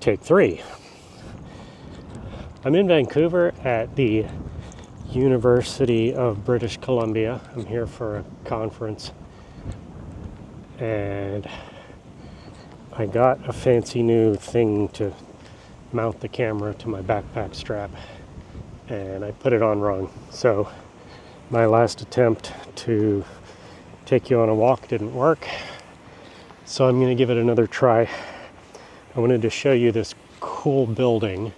Take 3. I'm in Vancouver at the University of British Columbia. I'm here for a conference. And I got a fancy new thing to mount the camera to my backpack strap. And I put it on wrong. So my last attempt to take you on a walk didn't work. So I'm going to give it another try. I wanted to show you this cool building.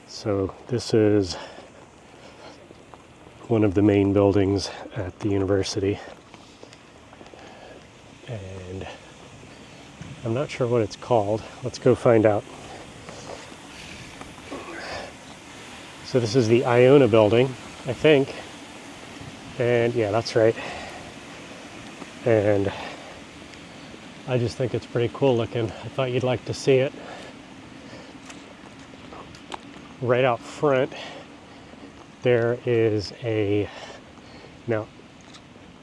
So this is one of the main buildings at the university. And I'm not sure what it's called. Let's go find out. So this is the Iona building, I think. And yeah, that's right. And I just think it's pretty cool looking. I thought you'd like to see it. Right out front, there is now,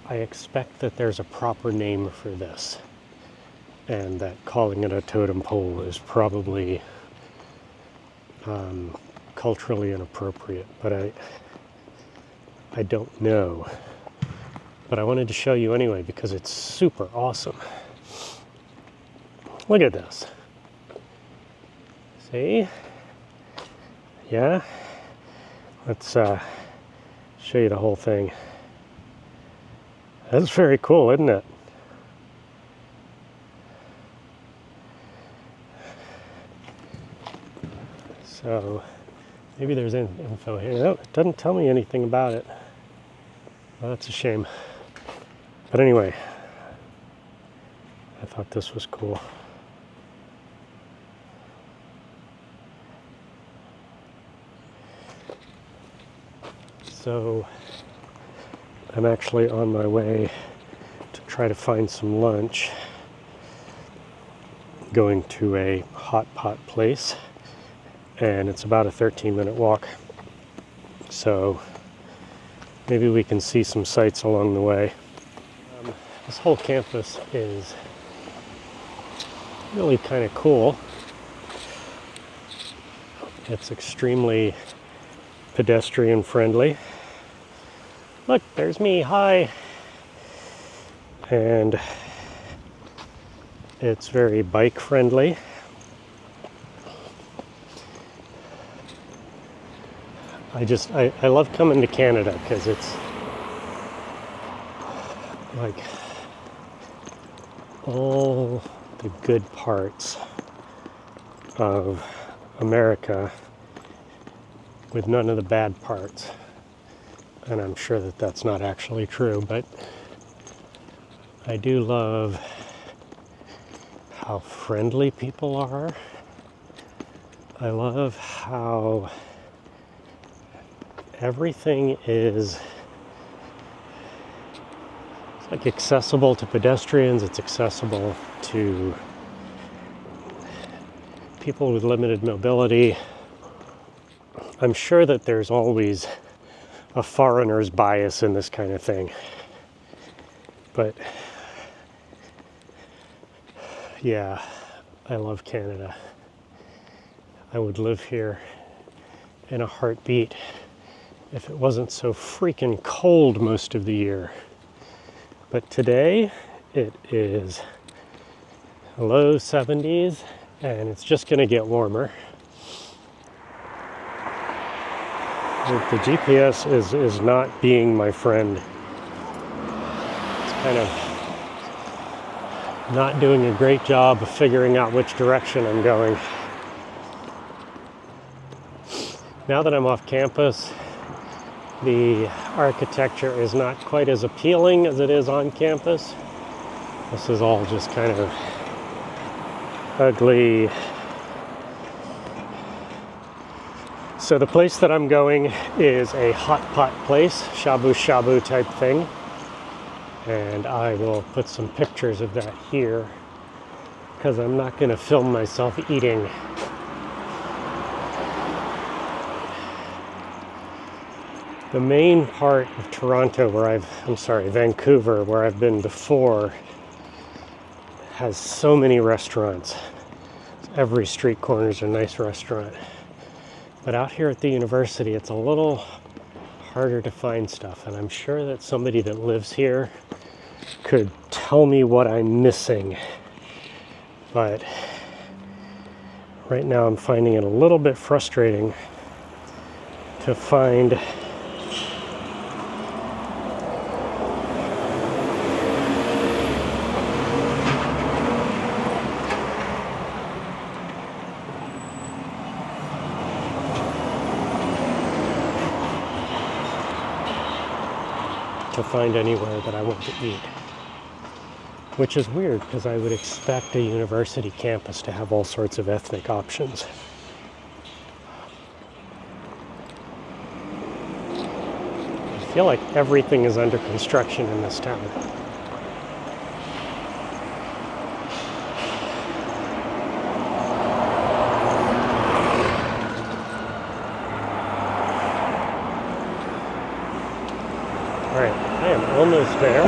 I expect that there's a proper name for this, and that calling it a totem pole is probably culturally inappropriate, but I don't know. But I wanted to show you anyway because it's super awesome. Look at this. See? Yeah? Let's show you the whole thing. That's very cool, isn't it? So, maybe there's info here. No, it doesn't tell me anything about it. Well, that's a shame. But anyway, I thought this was cool. So I'm actually on my way to try to find some lunch, going to a hot pot place, and it's about a 13-minute walk. So maybe we can see some sights along the way. This whole campus is really kind of cool. It's extremely pedestrian friendly. Look, there's me, hi. And it's very bike friendly. I love coming to Canada because it's like all the good parts of America with none of the bad parts. And I'm sure that that's not actually true, but I do love how friendly people are. I love how everything is like accessible to pedestrians, it's accessible to people with limited mobility. I'm sure that there's always a foreigner's bias in this kind of thing. But yeah, I love Canada. I would live here in a heartbeat if it wasn't so freaking cold most of the year. But today it is low 70s and it's just going to get warmer. The GPS is not being my friend. It's kind of not doing a great job of figuring out which direction I'm going. Now that I'm off campus, the architecture is not quite as appealing as it is on campus. This is all just kind of ugly. So the place that I'm going is a hot pot place, shabu shabu type thing. And I will put some pictures of that here because I'm not going to film myself eating. The main part of Toronto Vancouver, where I've been before, has so many restaurants. It's every street corner is a nice restaurant. But out here at the university, it's a little harder to find stuff, and I'm sure that somebody that lives here could tell me what I'm missing. But right now I'm finding it a little bit frustrating to find anywhere that I want to eat. Which is weird, because I would expect a university campus to have all sorts of ethnic options. I feel like everything is under construction in this town. I am almost there,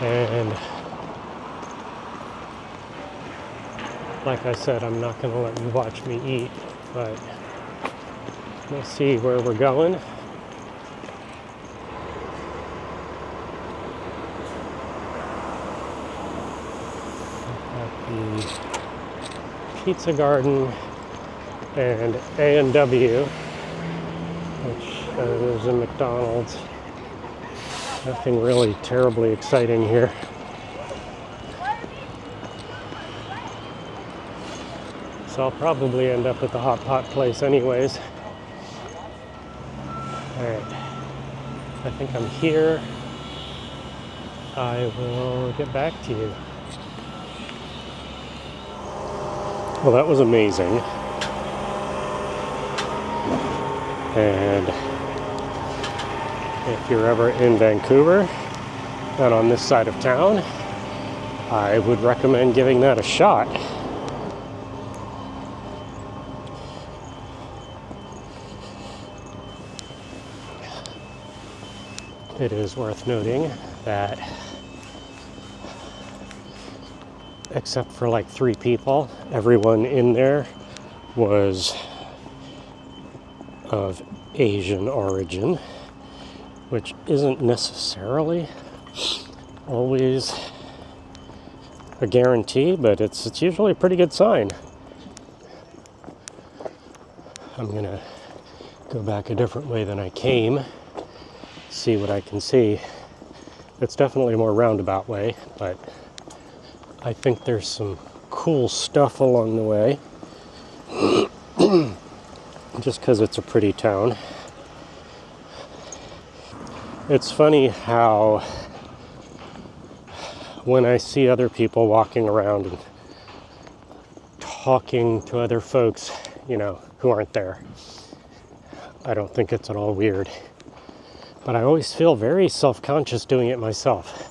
and like I said, I'm not going to let you watch me eat, but we'll see where we're going. At the Pizza Garden and A&W, which there's a McDonald's. Nothing really terribly exciting here. So I'll probably end up at the hot pot place anyways. Alright, I think I'm here. I will get back to you. Well, that was amazing. And if you're ever in Vancouver and on this side of town, I would recommend giving that a shot. It is worth noting that, except for like 3 people, everyone in there was of Asian origin, which isn't necessarily always a guarantee, but it's usually a pretty good sign. I'm gonna go back a different way than I came, see what I can see. It's definitely a more roundabout way, but I think there's some cool stuff along the way, just because it's a pretty town. It's funny how when I see other people walking around and talking to other folks, who aren't there, I don't think it's at all weird. But I always feel very self-conscious doing it myself.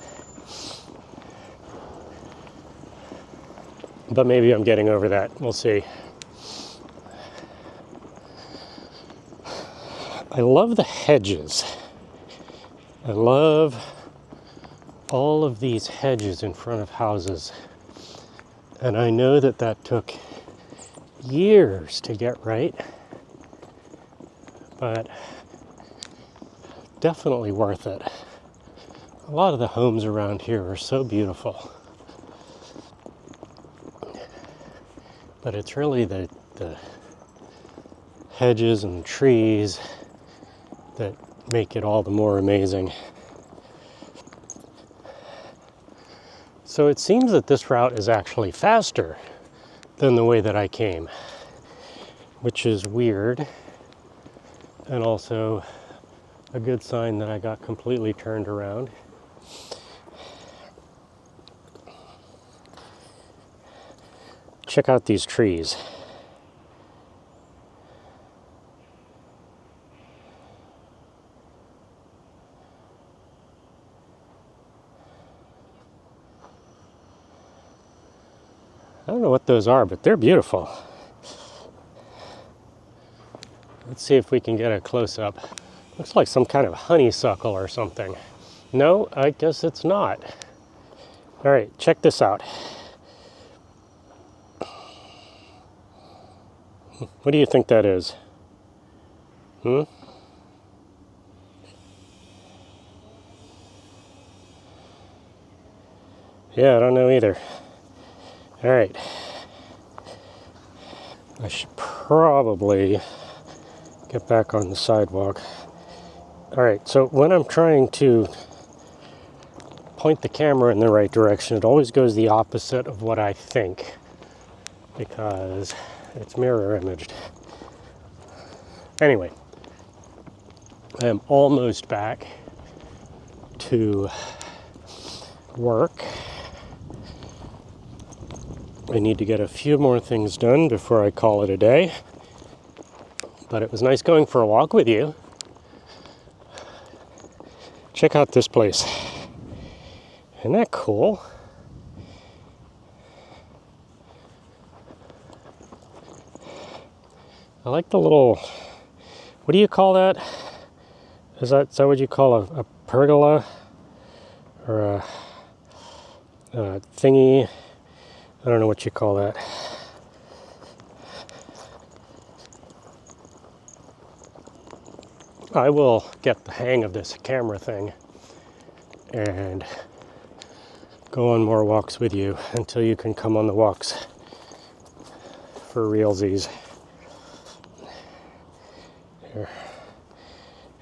But maybe I'm getting over that. We'll see. I love the hedges. I love all of these hedges in front of houses. And I know that took years to get right, but definitely worth it. A lot of the homes around here are so beautiful. But it's really the hedges and trees that make it all the more amazing. So it seems that this route is actually faster than the way that I came, which is weird, and also a good sign that I got completely turned around. Check out these trees. I don't know what those are, but they're beautiful. Let's see if we can get a close-up. Looks like some kind of honeysuckle or something. No, I guess it's not. All right, check this out. What do you think that is? Hmm? Yeah, I don't know either. All right. I should probably get back on the sidewalk. All right, so when I'm trying to point the camera in the right direction, it always goes the opposite of what I think because it's mirror imaged. Anyway, I am almost back to work. I need to get a few more things done before I call it a day. But it was nice going for a walk with you. Check out this place. Isn't that cool? I like the little, what do you call that? Is that what you call a pergola? Or a thingy? I don't know what you call that. I will get the hang of this camera thing and go on more walks with you until you can come on the walks for realsies.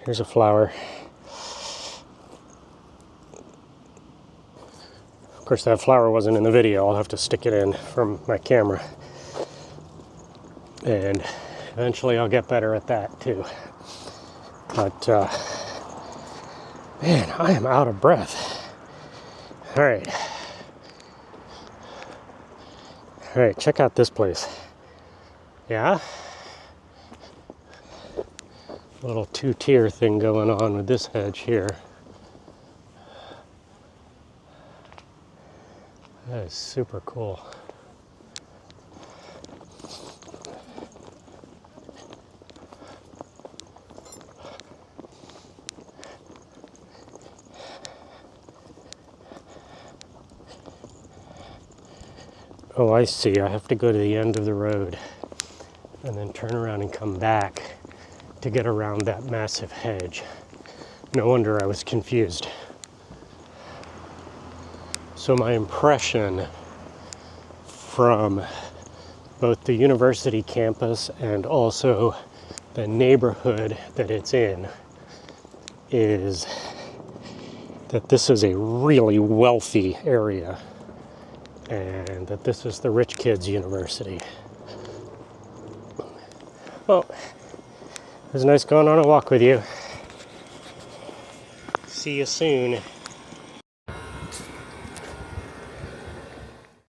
Here's a flower. Of course, that flower wasn't in the video. I'll have to stick it in from my camera. And eventually I'll get better at that too. But, man, I am out of breath. All right. All right, check out this place. Yeah? A little two-tier thing going on with this hedge here. That is super cool. Oh, I see. I have to go to the end of the road and then turn around and come back to get around that massive hedge. No wonder I was confused. So my impression from both the university campus and also the neighborhood that it's in is that this is a really wealthy area and that this is the rich kids' university. Well, it was nice going on a walk with you. See you soon.